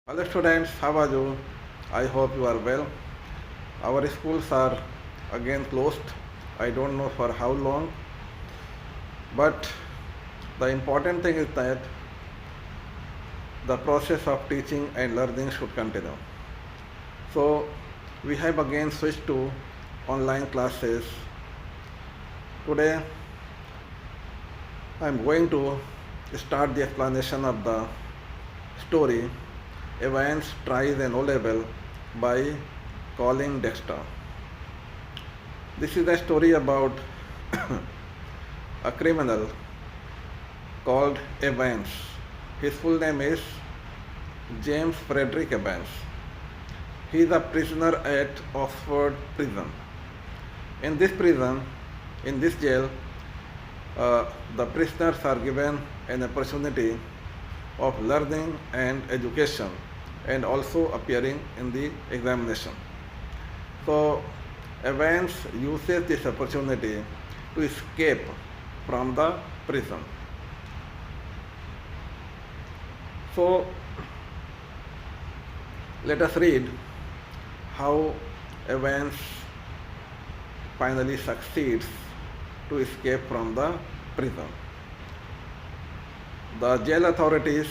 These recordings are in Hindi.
Hello students, how are you? I hope you are well. Our schools are again closed. I don't know for how long, but the important thing is that the process of teaching and learning should continue. So we have again switched to online classes. Today I am going to start the explanation of the story Evans tries an O-level by Colin Dexter. This is a story about a criminal called Evans. His full name is James Frederick Evans. He is a prisoner at Oxford Prison. In this prison, in this jail, the prisoners are given an opportunity of learning and education and also appearing in the examination. So Evans uses this opportunity to escape from the prison. So let us read how Evans finally succeeds to escape from the prison. The jail authorities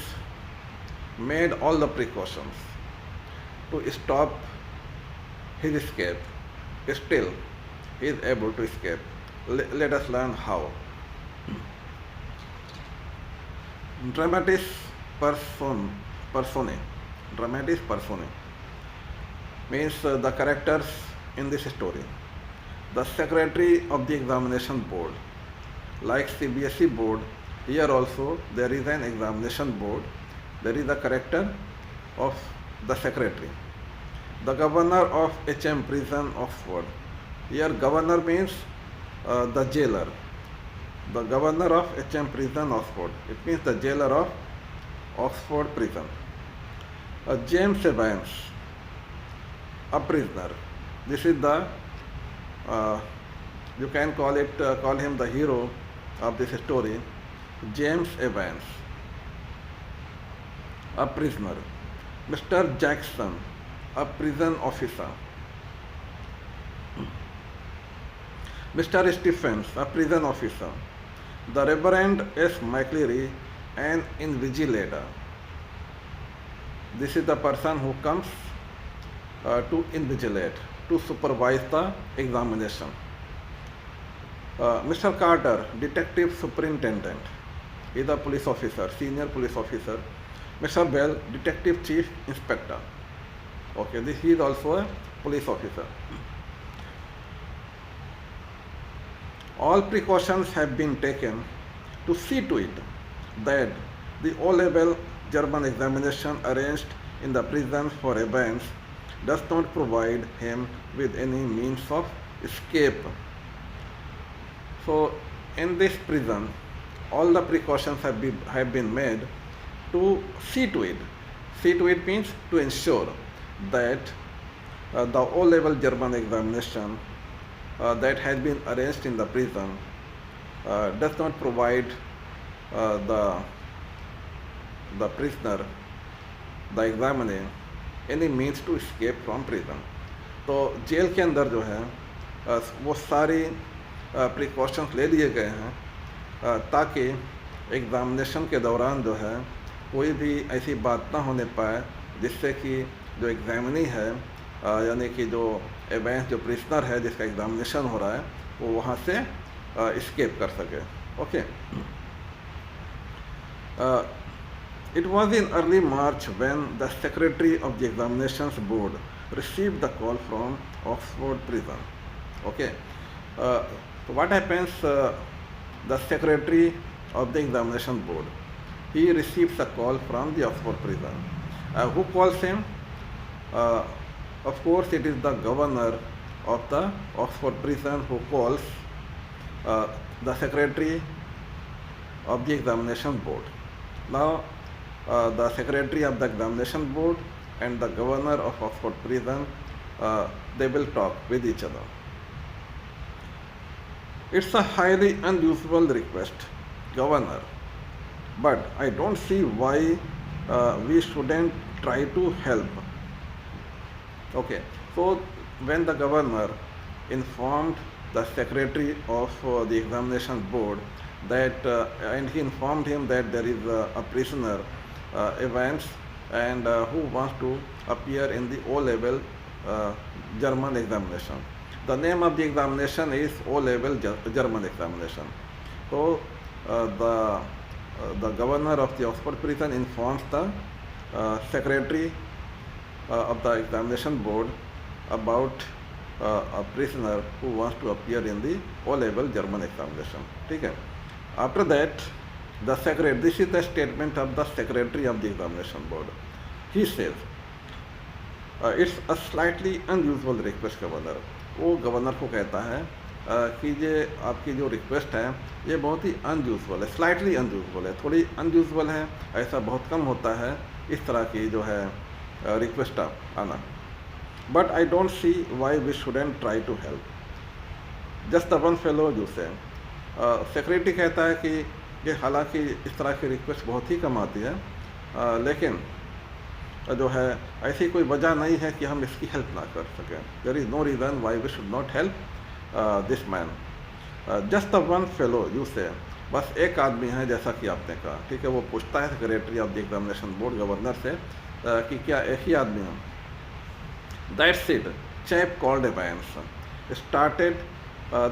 made all the precautions to stop his escape. Still, he is able to escape. Let us learn how. Dramatis personae. Dramatis personae means the characters in this story. The secretary of the examination board, like CBSE board, here also there is an examination board. There is a character of the secretary. The governor of HM Prison Oxford. Here governor means the jailer. The governor of HM Prison Oxford. It means the jailer of Oxford Prison. James Evans, a prisoner. This is the you can call him the hero of this story. James Evans, a prisoner. Mr. Jackson, a prison officer. Mr. Stephens, a prison officer. The Reverend S. McCleary, an invigilator. This is the person who comes to invigilate, to supervise the examination. Mr. Carter, detective superintendent, is a police officer, senior police officer. Mr. Bell, detective chief inspector. Okay, he is also a police officer. All precautions have been taken to see to it that the O-level German examination arranged in the prison for Evans does not provide him with any means of escape. So in this prison, all the precautions have been made to see to it. See to it means to ensure that the O-level German examination that has been arranged in the prison does not provide the prisoner, the examinee, any means to escape from prison. तो जेल के अंदर जो है वो सारी प्रिकॉशंस ले लिए गए हैं ताकि एग्ज़ामिनेशन के दौरान जो है कोई भी ऐसी बात ना होने पाए जिससे कि जो एग्ज़ामिनी है यानी कि जो एवेंस जो प्रिजनर है जिसका एग्ज़ामिनेशन हो रहा है वो वहाँ से escape कर सके. Okay. It was in early March when the secretary of the examinations board received the call from Oxford Prison. Okay. So what happens? The secretary of the examination board, he receives a call from the Oxford Prison. Who calls him? Of course, it is the governor of the Oxford Prison who calls the secretary of the examination board. Now, the secretary of the examination board and the governor of Oxford Prison, they will talk with each other. It's a highly unusual request, Governor, but I don't see why we shouldn't try to help. Okay, so when the governor informed the secretary of the examination board that, and he informed him that there is a prisoner, Evans, and who wants to appear in the O-level German examination. The name of the examination is O-level German examination. So the governor of the Oxford prison informs the secretary of the examination board about a prisoner who wants to appear in the O-level German examination. ठीक है. After that, the secretary, this is the statement of the secretary of the examination board. He says, it's a slightly unusual request, governor. वो गवर्नर को कहता है कि ये आपकी जो रिक्वेस्ट है ये बहुत ही अनयूजुअल है, स्लाइटली अनयूजुअल है, थोड़ी अनयूजुअल है, ऐसा बहुत कम होता है इस तरह की जो है रिक्वेस्ट आना. But I don't see why we shouldn't try to help. Just the one fellow you say. Secretary कहता है कि ये हालांकि इस तरह की रिक्वेस्ट बहुत ही कम आती है, लेकिन जो है ऐसी कोई वजह नहीं है कि हम इसकी हेल्प ना कर सकें. There is no reason why we should not help this man. Just the one fellow you say. बस एक आदमी है जैसा कि आपने कहा. ठीक है, वो पूछता है secretary of the examination board governor से कि क्या एक ही आदमी है. That's it. Chap called Evans started.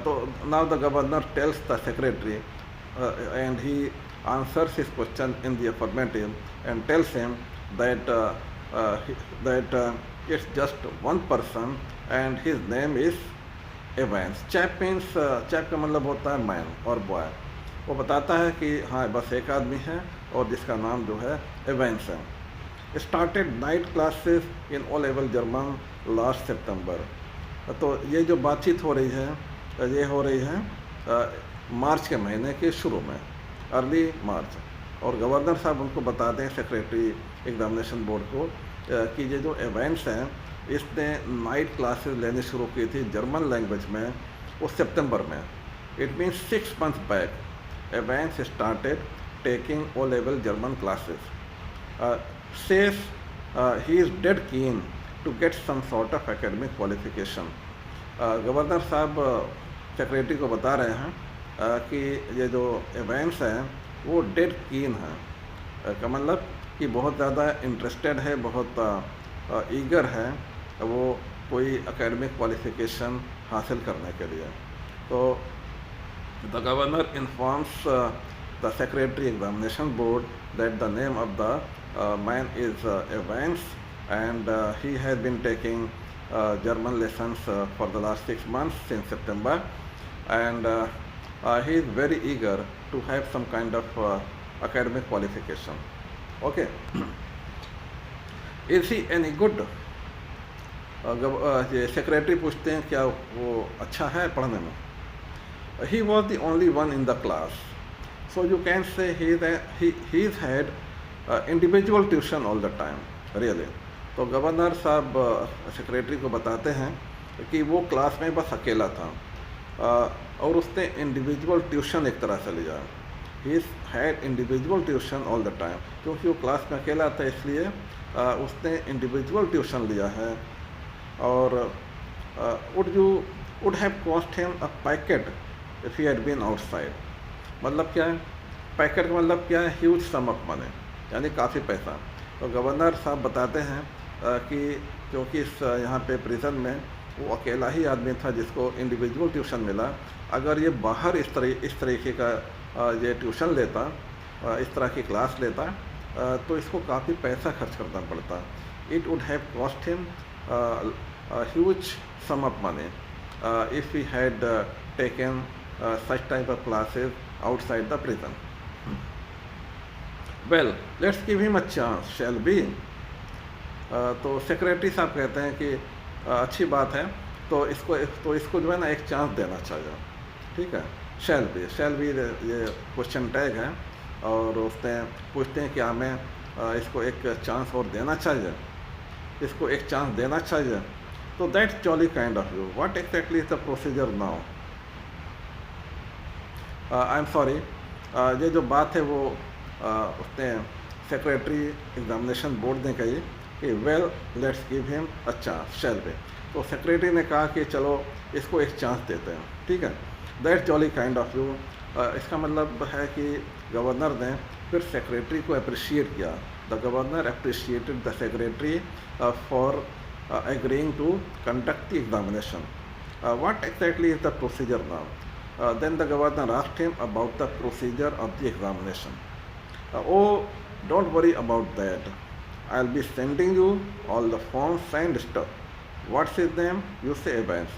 तो now the governor tells the secretary and he answers his question in the affirmative and tells him that it's just one person and his name is Evans. Chap means chap का मतलब होता है मैन और बॉय. वो बताता है कि हाँ बस एक आदमी है और जिसका नाम जो है एवेंस है. Started night classes in O level German last September. तो ये जो बातचीत हो रही है ये हो रही है मार्च के महीने के शुरू में, अर्ली मार्च. और गवर्नर साहब उनको बताते हैं सेक्रेटरी एग्जामिनेशन बोर्ड को कि ये जो इवेंट्स हैं इसने नाइट क्लासेस लेने शुरू की थी जर्मन लैंग्वेज में उस सितंबर में. It means 6 months back events started taking O level German classes. Says he is dead keen to get some sort of academic qualification. Governor साहब सेक्रेटरी को बता रहे हैं कि ये जो इवेंट्स हैं वो डेड कीन है का मतलब कि बहुत ज़्यादा इंटरेस्टेड है, बहुत ईगर है वो कोई एकेडमिक क्वालिफिकेशन हासिल करने के लिए. तो the governor informs the secretary examination board that the name of the man is Evans and he has been taking German lessons for the last 6 months since September, and he is very eager to have some kind of academic qualification. Okay. Is he any good? ये सेक्रेटरी पूछते हैं क्या वो अच्छा है पढ़ने में. He was the only one in the class, so you can say he's had individual tuition all the time, really. तो गवर्नर साहब सेक्रेटरी को बताते हैं कि वो क्लास में बस अकेला था और उसने इंडिविजुअल ट्यूशन एक तरह से लिया. He had individual tuition all the time. क्योंकि वो क्लास में अकेला था इसलिए उसने इंडिविजुअल ट्यूशन लिया है. और would have cost him a packet if he had been outside. मतलब क्या है पैकेट का मतलब क्या है? ह्यूज सम ऑफ मनी, यानी काफ़ी पैसा. तो गवर्नर साहब बताते हैं कि क्योंकि इस यहाँ पे प्रिजन में वो अकेला ही आदमी था जिसको इंडिविजुअल ट्यूशन मिला. अगर ये बाहर इस तरीके का ये ट्यूशन लेता, इस तरह की क्लास लेता तो इसको काफ़ी पैसा खर्च करना पड़ता. It would have cost him huge sum of money if he had taken such type of classes outside the prison. Well let's give him a chance, shall be. तो सेक्रेटरी साहब कहते हैं कि अच्छी बात है तो इसको जो है ना एक चांस देना चाहिए. ठीक है. शैल बी ये क्वेश्चन टैग है और उसने पूछते हैं कि हमें इसको एक चांस और देना चाहिए, इसको एक चांस देना चाहिए. तो that's jolly kind of you. What exactly is the procedure now? I am sorry, ये जो बात है वो उसने सेक्रेटरी एग्जामिनेशन बोर्ड ने कही कि well let's give him a chance, shall we. तो सेक्रेटरी ने कहा कि चलो इसको एक चांस देते हैं, ठीक है। That's jolly kind of you. इसका मतलब है कि गवर्नर ने फिर सेक्रेटरी को अप्रिशिएट किया। The governor appreciated the secretary for agreeing to conduct the examination. What exactly is the procedure now? Then the governor asked him about the procedure of the examination. Oh, don't worry about that. I'll be sending you all the forms and stuff. What's his name? You say Evans.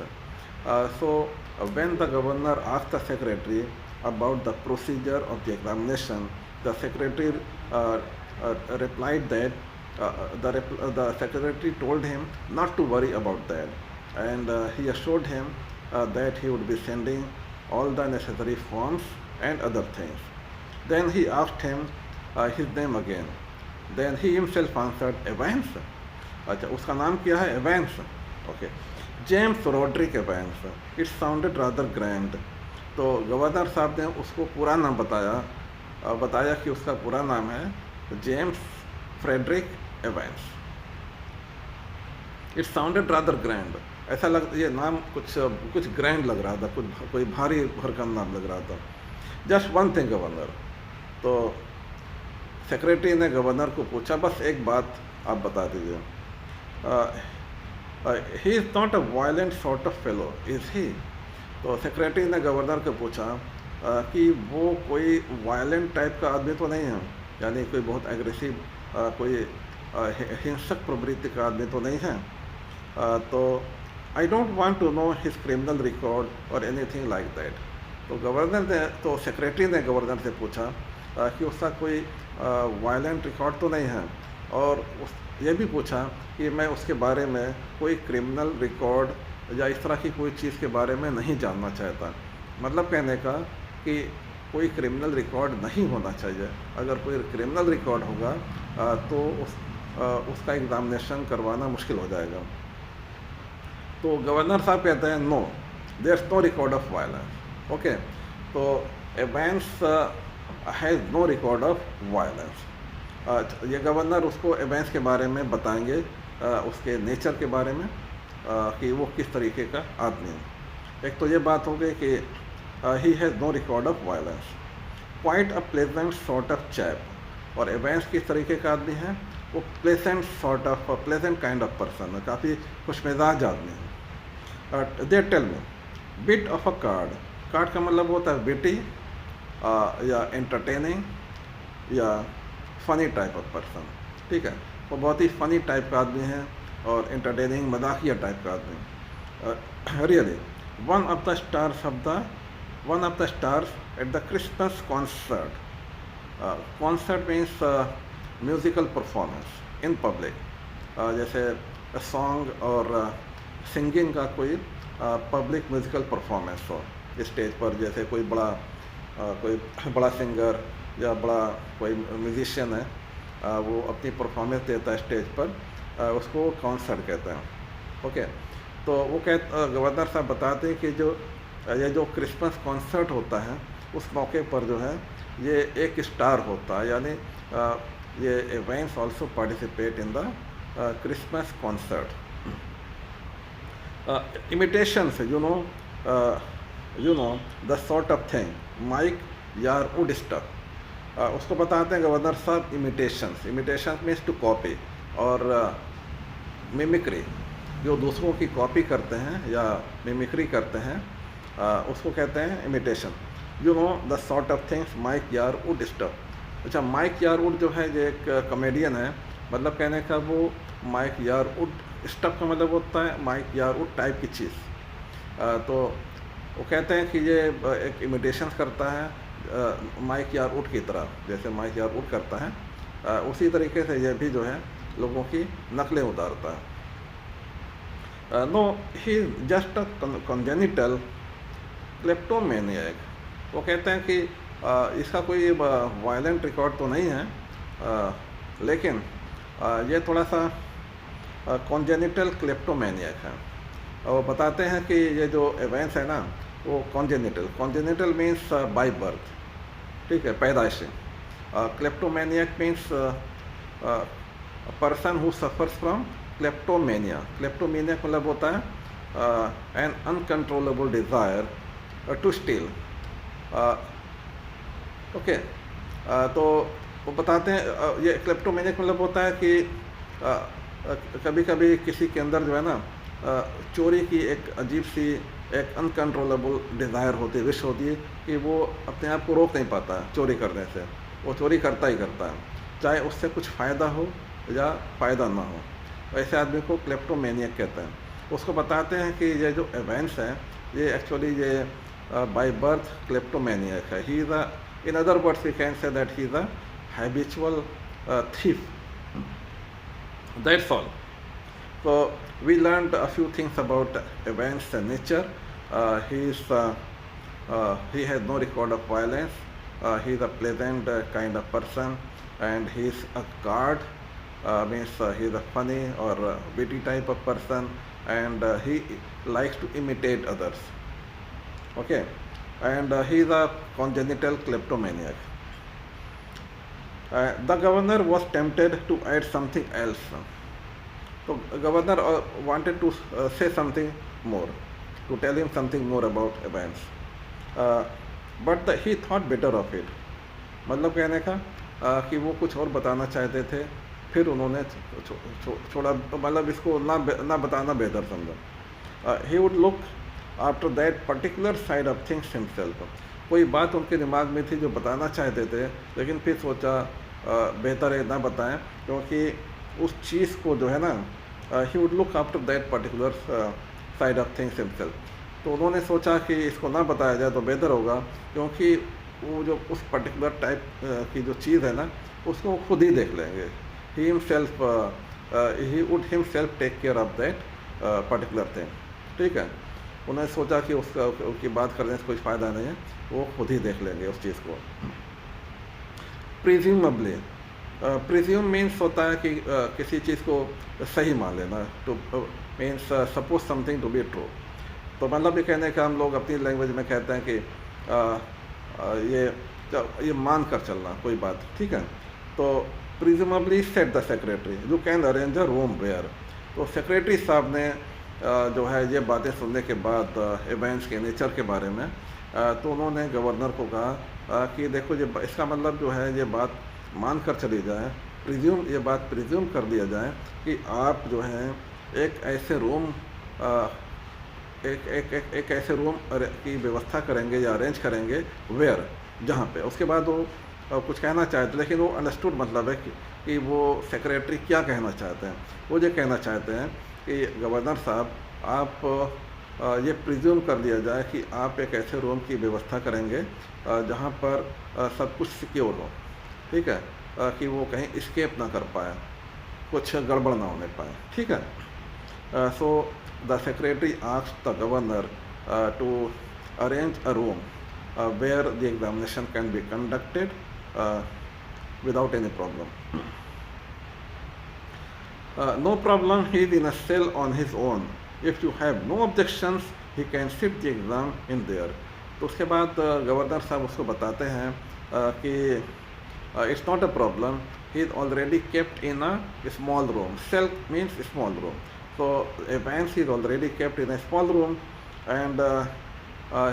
When the governor asked the secretary about the procedure of the examination, the secretary replied that the secretary told him not to worry about that, and he assured him that he would be sending all the necessary forms and other things. Then he asked him his name again. Then he himself answered, Evans. अच्छा, उसका नाम क्या है? Evans. Okay, James Roderick Evans. It sounded rather grand. तो गवर्नर साहब ने उसको पूरा नाम बताया कि उसका पूरा नाम है James Frederick Evans. It sounded rather grand, ऐसा ये नाम कुछ ग्रैंड लग रहा था, कोई भारी भरकम नाम लग रहा था। Just one thing governor. तो सेक्रेटरी ने गवर्नर को पूछा, बस एक बात आप बता दीजिए, he is not a violent sort of fellow is he. तो सेक्रेटरी ने गवर्नर को पूछा कि वो कोई वायलेंट टाइप का आदमी तो नहीं है, यानी कोई बहुत एग्रेसिव, कोई हिंसक प्रवृत्ति का आदमी तो नहीं है। तो I don't want to know his criminal record or anything like that. तो सेक्रेटरी ने गवर्नर से पूछा कि उसका कोई वायलेंट रिकॉर्ड तो नहीं है, और ये भी पूछा कि मैं उसके बारे में कोई क्रिमिनल रिकॉर्ड या इस तरह की कोई चीज़ के बारे में नहीं जानना चाहता। मतलब कहने का कि कोई क्रिमिनल रिकॉर्ड नहीं होना चाहिए। अगर कोई क्रिमिनल रिकॉर्ड होगा तो उसका एग्ज़ामिनेशन करवाना मुश्किल हो जाएगा। तो गवर्नर साहब कहते हैं no, there is no record of violence. Okay, तो Evans has no record of violence. ये गवर्नर उसको एवेंस के बारे में बताएंगे, उसके नेचर के बारे में, कि वो किस तरीके का आदमी है। एक तो ये बात हो गई कि he has no record of violence, quite a pleasant sort of chap. और एवेंस किस तरीके का आदमी है? वो pleasant sort of pleasant kind of person है, काफ़ी खुशमिजाज आदमी है। They tell me bit of a card. Card का मतलब होता है बिटी, या एंटरटेनिंग या फ़नी टाइप ऑफ पर्सन, ठीक है। वो बहुत ही फ़नी टाइप का आदमी है और एंटरटेनिंग, मजाकिया टाइप का आदमी। Really one of the stars at the Christmas concert. Concert means musical performance in public, जैसे सॉन्ग और सिंगिंग का कोई पब्लिक म्यूज़िकल परफॉर्मेंस हो स्टेज पर, जैसे कोई बड़ा सिंगर या बड़ा कोई म्यूजिशियन है, वो अपनी परफॉर्मेंस देता है स्टेज पर, उसको कॉन्सर्ट कहते हैं। ओके, तो वो गवर्नर साहब बताते हैं कि ये जो क्रिसमस कॉन्सर्ट होता है उस मौके पर जो है ये एक स्टार होता है, यानी ये Evans also participate in the Christmas concert. Imitations, you know the sort of thing Mike Yarwood stuff. उसको बताते हैं गवर्नर साहब इमिटेशंस मीन्स टू कॉपी, और मिमिक्री जो दूसरों की कॉपी करते हैं या मिमिक्री करते हैं, उसको कहते हैं imitation. You know the sort of things Mike Yarwood stuff. अच्छा, माइक यार वुड जो है ये एक कॉमेडियन है, मतलब कहने का वो माइक यार वुड स्टफ का मतलब होता है माइक यार वुड टाइप की चीज़। तो वो कहते हैं कि ये एक इमिटेशन करता है माइक यार वुड की तरह, जैसे माइक यार वुड करता है उसी तरीके से ये भी जो है लोगों की नकलें उतारता है। No he just a congenital kleptomaniac. वो कहते हैं कि इसका कोई वायलेंट रिकॉर्ड तो नहीं है, लेकिन ये थोड़ा सा कॉन्जेनिटल क्लेप्टोमेनियक है। और वो बताते हैं कि ये जो एवेंस है ना, वो कॉन्जेनिटल मीन्स बाय बर्थ, ठीक है, पैदाइशी। Kleptomaniac means person who suffers from kleptomania. Kleptomania का मतलब होता है an uncontrollable desire to steal. Okay, तो वो बताते हैं ये क्लेप्टोमेनिया का मतलब होता है कि कभी कभी किसी के अंदर जो है ना चोरी की एक अजीब सी एक अनकंट्रोलेबल डिज़ायर होती है, विश होती है कि वो अपने आप को रोक नहीं पाता है चोरी करने से। वो चोरी करता ही करता है, चाहे उससे कुछ फ़ायदा हो या फ़ायदा ना हो। ऐसे आदमी को क्लेप्टोमेनियक कहते हैं। उसको बताते हैं कि ये जो इवेंट्स हैं ये एक्चुअली ये बाय बर्थ क्लेप्टोमेनियक है। He is a, in other words we can say that he is a habitual thief. That's all. So we learned a few things about Evans's nature. He has no record of violence. He is a pleasant kind of person, and he is a guard. Means he is a funny or witty type of person, and he likes to imitate others. Okay, and he is a congenital kleptomaniac. The governor was tempted to add something else. So governor wanted to say something more, to tell him something more about Evans. But he thought better of it. मतलब कहने का कि वो कुछ और बताना चाहते थे, फिर उन्होंने छोड़ा, मतलब इसको ना बताना बेहतर समझा। he would look after that particular side of things himself. कोई बात उनके दिमाग में थी जो बताना चाहते थे, लेकिन फिर सोचा बेहतर है ना बताएं, क्योंकि उस चीज़ को जो है ना he would look after that particular side of things himself. तो उन्होंने सोचा कि इसको ना बताया जाए तो बेहतर होगा, क्योंकि वो जो उस पर्टिकुलर टाइप की जो चीज़ है ना उसको खुद ही देख लेंगे। He himself he would himself take care of that particular thing. ठीक है, उन्होंने सोचा कि उसकी बात करने से कोई फ़ायदा नहीं है, वो खुद ही देख लेंगे उस चीज़ को। प्रिज्यूमबली, प्रिज्यूम मीन्स होता है कि किसी चीज़ को सही मान लेना, to means suppose something to be true. तो मतलब ये कहने का हम लोग अपनी लैंग्वेज में कहते हैं कि ये मान कर चलना कोई बात। ठीक है, तो presumably set the secretary you can arrange a room where. तो सेक्रेटरी साहब ने जो है ये बातें सुनने के बाद इवेंट्स के नेचर के बारे में तो उन्होंने गवर्नर को कहा कि देखो ये इसका मतलब जो है ये बात मान कर चली जाए, ये बात प्रिज्यूम कर दिया जाए कि आप जो है एक ऐसे रूम एक ऐसे रूम की व्यवस्था करेंगे या अरेंज करेंगे वेयर, जहाँ पे उसके बाद वो कुछ कहना चाहते, लेकिन वो अंडरस्टूड मतलब है कि वो सेक्रेटरी क्या कहना चाहते हैं। वो ये कहना चाहते हैं कि गवर्नर साहब आप ये प्रिज्यूम कर लिया जाए कि आप एक ऐसे रूम की व्यवस्था करेंगे जहाँ पर सब कुछ सिक्योर हो। ठीक है, कि वो कहीं इस्केप ना कर पाए, कुछ गड़बड़ ना होने पाए। ठीक है, so the secretary asked the governor to arrange a room where the examination can be conducted without any problem. No problem, he is in a cell on his own. If you have no objections, he can sit the exam in there. तो उसके बाद गवर्नर साहब उसको बताते हैं कि it's not a problem, he is already kept in a small room. Cell means small room. So Evans is already kept in a small room, and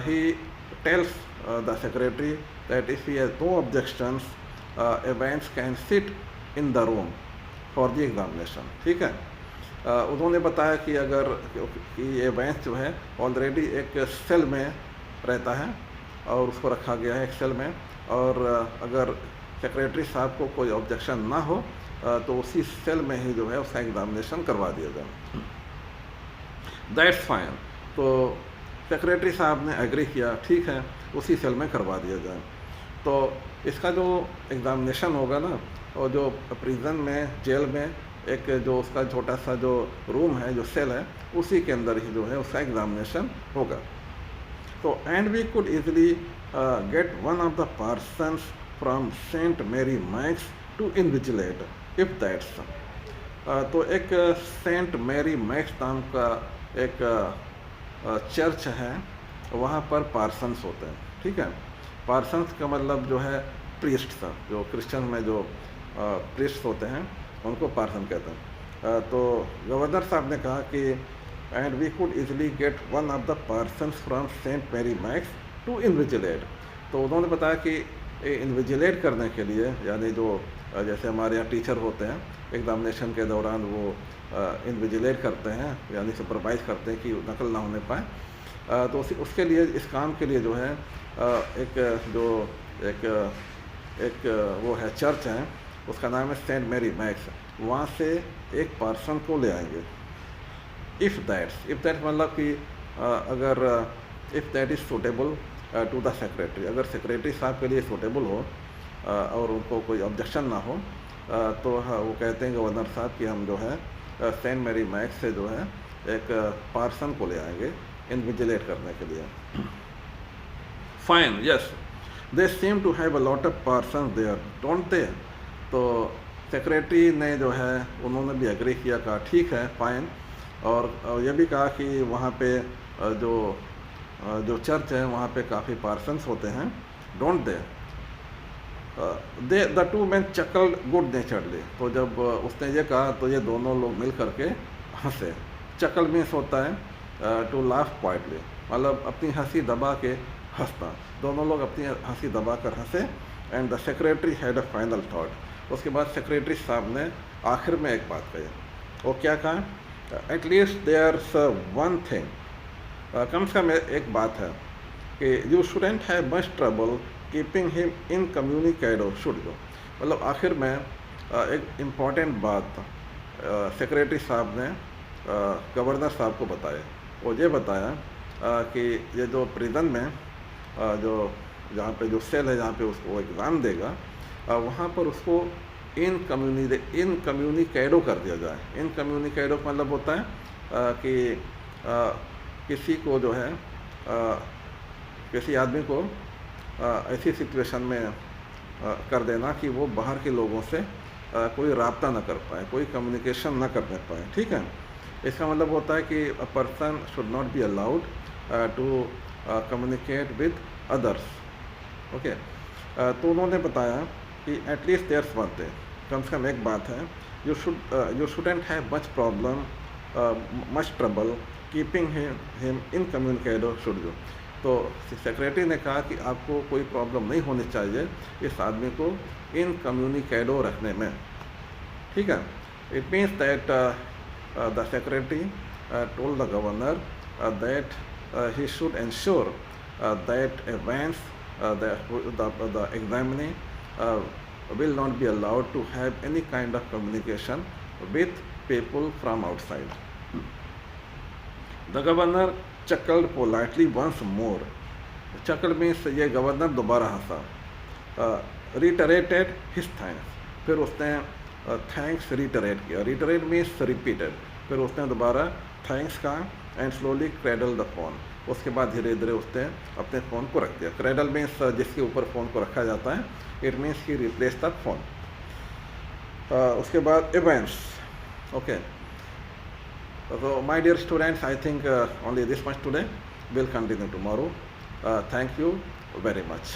he tells the secretary that if he has no objections, Evans can sit in the room for the examination. ठीक है, उन्होंने बताया कि अगर कि एवेंस जो है ऑलरेडी एक सेल में रहता है और उसको रखा गया है एक सेल में, और अगर सेक्रेटरी साहब को कोई ऑब्जेक्शन ना हो तो उसी सेल में ही जो है उसका एग्जामिनेशन करवा दिया जाए। That's fine. तो सेक्रेटरी साहब ने एग्री किया, ठीक है उसी सेल में करवा दिया जाए। तो इसका जो एग्ज़ामिनेशन होगा ना, और जो प्रिजन में जेल में एक जो उसका छोटा सा जो रूम है, जो सेल है, उसी के अंदर ही जो है उसका एग्ज़ामिनेशन होगा। तो and we could easily get one of the persons from Saint Mary Max to invigilate if that's. तो एक सेंट मैरी मैक्स नाम का एक चर्च है, वहाँ पर पार्सन्स होते हैं। ठीक है, पार्सन्स का मतलब जो है प्रीस्ट था, जो क्रिश्चियन में जो प्रीस्ट होते हैं उनको पार्सन कहते हैं। तो गवर्नर साहब ने कहा कि and we could easily get one of the person from Saint Mary Max to invigilate. तो उन्होंने बताया कि इन्विजिलेट करने के लिए, यानी जो जैसे हमारे यहाँ टीचर होते हैं एग्जामिनेशन के दौरान वो इन्विजिलेट करते हैं, यानी सुपरवाइज करते हैं कि नकल ना होने पाए, तो उसके लिए, इस काम के लिए जो है एक वो है चर्च है, उसका नाम है सेंट मैरी मैक्स, वहाँ से एक पर्सन को ले आएंगे। इफ़ दैट्स मतलब कि अगर if that is suitable to the secretary, अगर सेक्रेटरी साहब के लिए सूटेबल हो और उनको कोई ऑब्जेक्शन ना हो, तो हाँ वो कहते हैं गवर्नर साहब कि हम जो है सेंट मैरी मैक्स से जो है एक पर्सन को ले आएंगे इन्विजिलेट करने के लिए। Fine, yes, they seem to have a lot of person there, don't they. तो सेक्रेटरी ने जो है उन्होंने भी एग्री किया, कहा ठीक है, फाइन, और ये भी कहा कि वहाँ पे जो चर्च है वहाँ पे काफ़ी पार्सन्स होते हैं, don't they. The two men chuckled good naturedly. तो जब उसने ये कहा तो ये दोनों लोग मिल करके हंसे। चकल मीन्स होता है टू लाफ क्वाइटली, मतलब अपनी हंसी दबा के हंसना। दोनों लोग अपनी हंसी दबा कर हंसे। And the secretary had a final thought. उसके बाद सेक्रेटरी साहब ने आखिर में एक बात कही। वो क्या कहा? एटलीस्ट देयर्स वन थिंग, कम से कम एक बात है कि you shouldn't have much trouble keeping him incommunicado, should you. मतलब आखिर में एक इम्पॉर्टेंट बात सेक्रेटरी साहब ने गवर्नर साहब को बताया। वो ये बताया कि ये जो प्रिजन में जो जहाँ पे जो सेल है, जहाँ पे उसको एग्ज़ाम देगा, वहाँ पर उसको इनकम्युनिकेटो कर दिया जाए। इनकम्युनिकेटो का मतलब होता है कि किसी को जो है किसी आदमी को ऐसी सिचुएशन में कर देना कि वो बाहर के लोगों से कोई राब्ता ना कर पाए, कोई कम्युनिकेशन ना कर पाए, ठीक है। इसका मतलब होता है कि a person should not be allowed to communicate with others, okay. तो उन्होंने बताया कि एटलीस्ट देयर्स वन थिंग, कम से कम एक बात है, you shouldn't have much problem much trouble keeping him incommunicado, should you. तो सेक्रेटरी ने कहा कि आपको कोई प्रॉब्लम नहीं होनी चाहिए इस आदमी को इनकम्युनिकेटो रखने में, ठीक है। It means that the secretary told the governor that he should ensure that events the examinee will not be allowed to have any kind of communication with people from outside. The governor chuckled politely once more. Chuckle means ये गवर्नर दोबारा हंसा। reiterated his thanks, फिर उसने थैंक्स रिटरेट किया। रिटरेट मीन्स रिपीटेड। फिर उसने दोबारा थैंक्स कहा and slowly cradle the phone. उसके बाद धीरे धीरे उसने अपने फ़ोन को रख दिया। क्रेडल मीन्स जिसके ऊपर फ़ोन को रखा जाता है, it means he replace the phone. उसके बाद events, okay. So my dear students, I think only this much today. We'll continue tomorrow. Thank you very much.